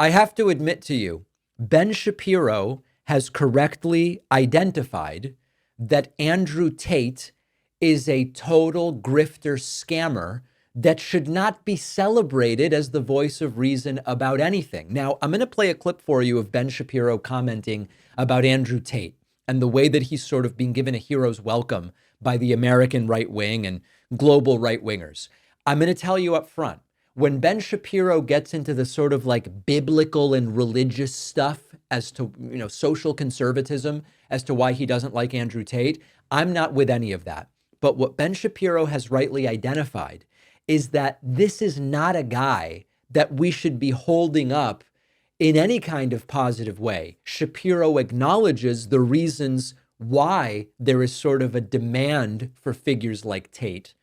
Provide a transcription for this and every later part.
I have to admit to you, Ben Shapiro has correctly identified that Andrew Tate is a total grifter scammer that should not be celebrated as the voice of reason about anything. Now, I'm going to play a clip for you of Ben Shapiro commenting about Andrew Tate and the way that he's sort of being given a hero's welcome by the American right wing and global right wingers. I'm going to tell you up front, when Ben Shapiro gets into the sort of like biblical and religious stuff as to, social conservatism, as to why he doesn't like Andrew Tate, I'm not with any of that. But what Ben Shapiro has rightly identified is that this is not a guy that we should be holding up in any kind of positive way. Shapiro acknowledges the reasons why there is sort of a demand for figures like Tate.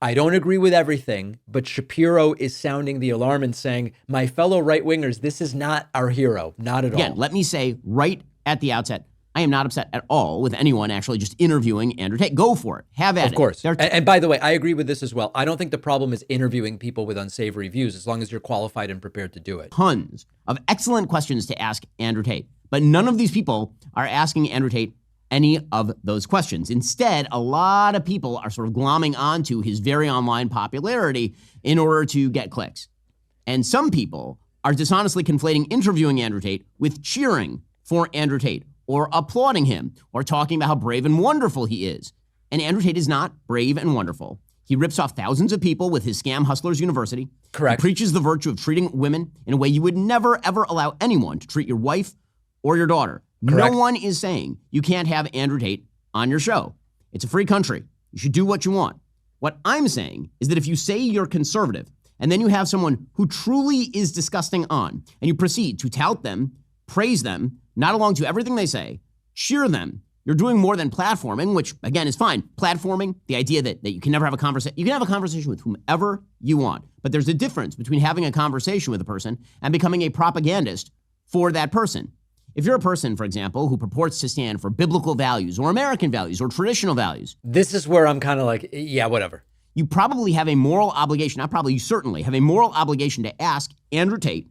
I don't agree with everything, but Shapiro is sounding the alarm and saying, my fellow right-wingers, this is not our hero, not at all. Again, let me say right at the outset, I am not upset at all with anyone actually just interviewing Andrew Tate. Go for it. Have at it. Of course. And by the way, I agree with this as well. I don't think the problem is interviewing people with unsavory views, as long as you're qualified and prepared to do it. Tons of excellent questions to ask Andrew Tate, but none of these people are asking Andrew Tate any of those questions. Instead, a lot of people are sort of glomming onto his very online popularity in order to get clicks. And some people are dishonestly conflating interviewing Andrew Tate with cheering for Andrew Tate, or applauding him, or talking about how brave and wonderful he is. And Andrew Tate is not brave and wonderful. He rips off thousands of people with his Scam Hustlers University. Correct. He preaches the virtue of treating women in a way you would never, ever allow anyone to treat your wife or your daughter. Correct. No one is saying you can't have Andrew Tate on your show. It's a free country. You should do what you want. What I'm saying is that if you say you're conservative, and then you have someone who truly is disgusting on, and you proceed to tout them, praise them, nod along to everything they say, cheer them, you're doing more than platforming, which, again, is fine. Platforming, the idea that you can never have a conversation. You can have a conversation with whomever you want, but there's a difference between having a conversation with a person and becoming a propagandist for that person. If you're a person, for example, who purports to stand for biblical values or American values or traditional values. This is where I'm kind of like, yeah, whatever. You probably have a moral obligation, not probably, you certainly have a moral obligation to ask Andrew Tate,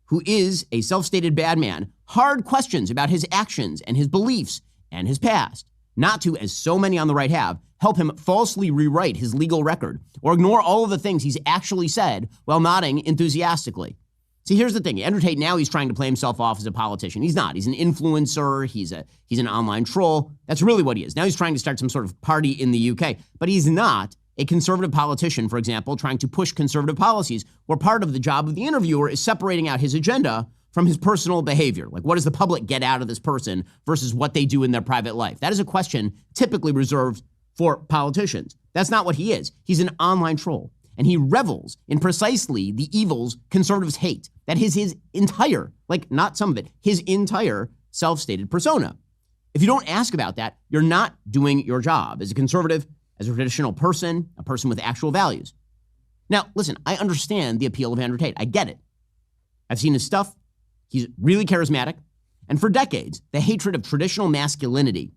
who is a self-stated bad man, hard questions about his actions and his beliefs and his past, not to, as so many on the right have, help him falsely rewrite his legal record or ignore all of the things he's actually said while nodding enthusiastically. See, here's the thing. Andrew Tate, now he's trying to play himself off as a politician. He's not. He's an influencer. He's an online troll. That's really what he is. Now he's trying to start some sort of party in the UK, but he's not a conservative politician, for example, trying to push conservative policies, where part of the job of the interviewer is separating out his agenda from his personal behavior. Like, what does the public get out of this person versus what they do in their private life? That is a question typically reserved for politicians. That's not what he is. He's an online troll, and he revels in precisely the evils conservatives hate. That is his entire, like not some of it, his entire self-stated persona. If you don't ask about that, you're not doing your job as a conservative, as a traditional person, a person with actual values. Now, listen, I understand the appeal of Andrew Tate. I get it. I've seen his stuff. He's really charismatic. And for decades, the hatred of traditional masculinity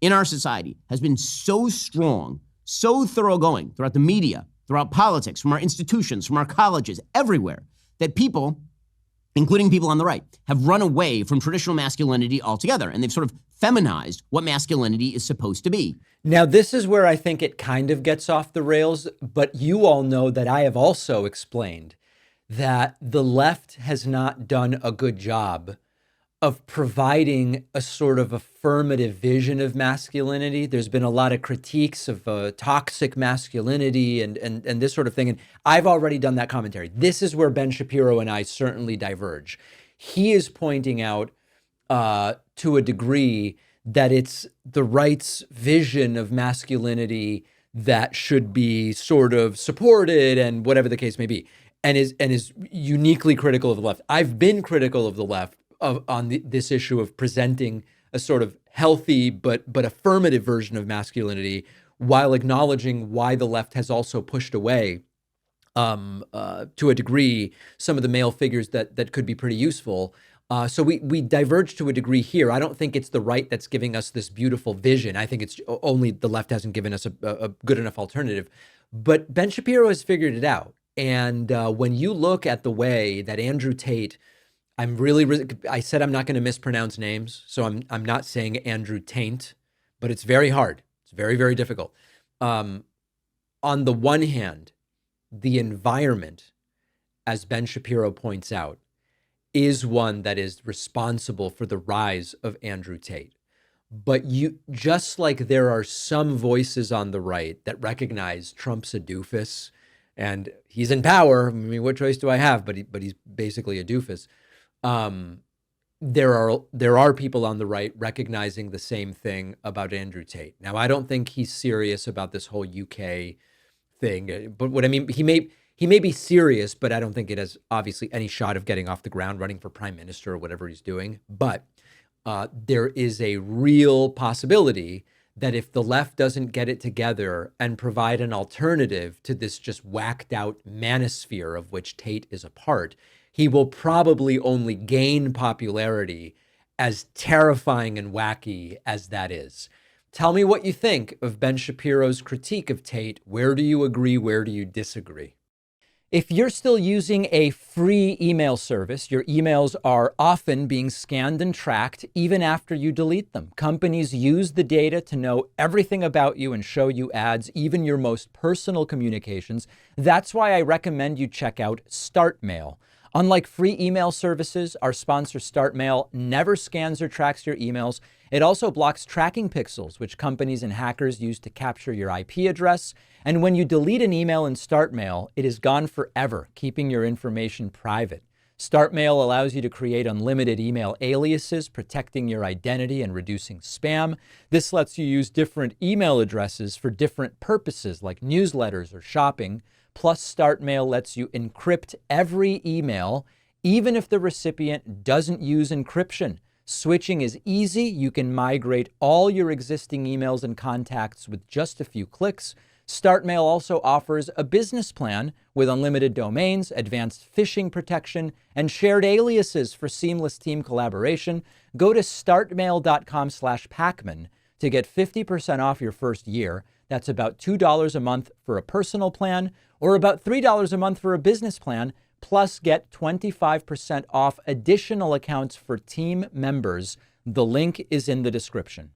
in our society has been so strong, so thoroughgoing throughout the media, throughout politics, from our institutions, from our colleges, everywhere, that people, including people on the right, have run away from traditional masculinity altogether. And they've sort of feminized what masculinity is supposed to be. Now, this is where I think it kind of gets off the rails, but you all know that I have also explained that the left has not done a good job of providing a sort of affirmative vision of masculinity. There's been a lot of critiques of toxic masculinity and this sort of thing. And I've already done that commentary. This is where Ben Shapiro and I certainly diverge. He is pointing out to a degree that it's the right's vision of masculinity that should be sort of supported and whatever the case may be, and is uniquely critical of the left. I've been critical of the left on this issue of presenting a sort of healthy but affirmative version of masculinity, while acknowledging why the left has also pushed away to a degree some of the male figures that could be pretty useful. So we diverge to a degree here. I don't think it's the right that's giving us this beautiful vision. I think it's only the left hasn't given us a good enough alternative. But Ben Shapiro has figured it out. And when you look at the way that Andrew Tate I said I'm not going to mispronounce names, so I'm not saying Andrew Tate, but it's very hard. It's very, very difficult. On the one hand, the environment, as Ben Shapiro points out, is one that is responsible for the rise of Andrew Tate. But just like there are some voices on the right that recognize Trump's a doofus and he's in power. I mean, what choice do I have? But he's basically a doofus. There are people on the right recognizing the same thing about Andrew Tate. Now, I don't think he's serious about this whole UK thing, but what I mean, he may be serious, but I don't think it has obviously any shot of getting off the ground, running for prime minister or whatever he's doing. But there is a real possibility that if the left doesn't get it together and provide an alternative to this just whacked out manosphere of which Tate is a part, he will probably only gain popularity, as terrifying and wacky as that is. Tell me what you think of Ben Shapiro's critique of Tate. Where do you agree? Where do you disagree? If you're still using a free email service, your emails are often being scanned and tracked even after you delete them. Companies use the data to know everything about you and show you ads, even your most personal communications. That's why I recommend you check out StartMail. Unlike free email services, our sponsor StartMail never scans or tracks your emails. It also blocks tracking pixels, which companies and hackers use to capture your IP address. And when you delete an email in StartMail, it is gone forever, keeping your information private. StartMail allows you to create unlimited email aliases, protecting your identity and reducing spam. This lets you use different email addresses for different purposes, like newsletters or shopping. Plus, StartMail lets you encrypt every email, even if the recipient doesn't use encryption. Switching is easy. You can migrate all your existing emails and contacts with just a few clicks. StartMail also offers a business plan with unlimited domains, advanced phishing protection, and shared aliases for seamless team collaboration. Go to startmail.com/Pacman to get 50% off your first year. That's about $2 a month for a personal plan, or about $3 a month for a business plan, plus get 25% off additional accounts for team members. The link is in the description.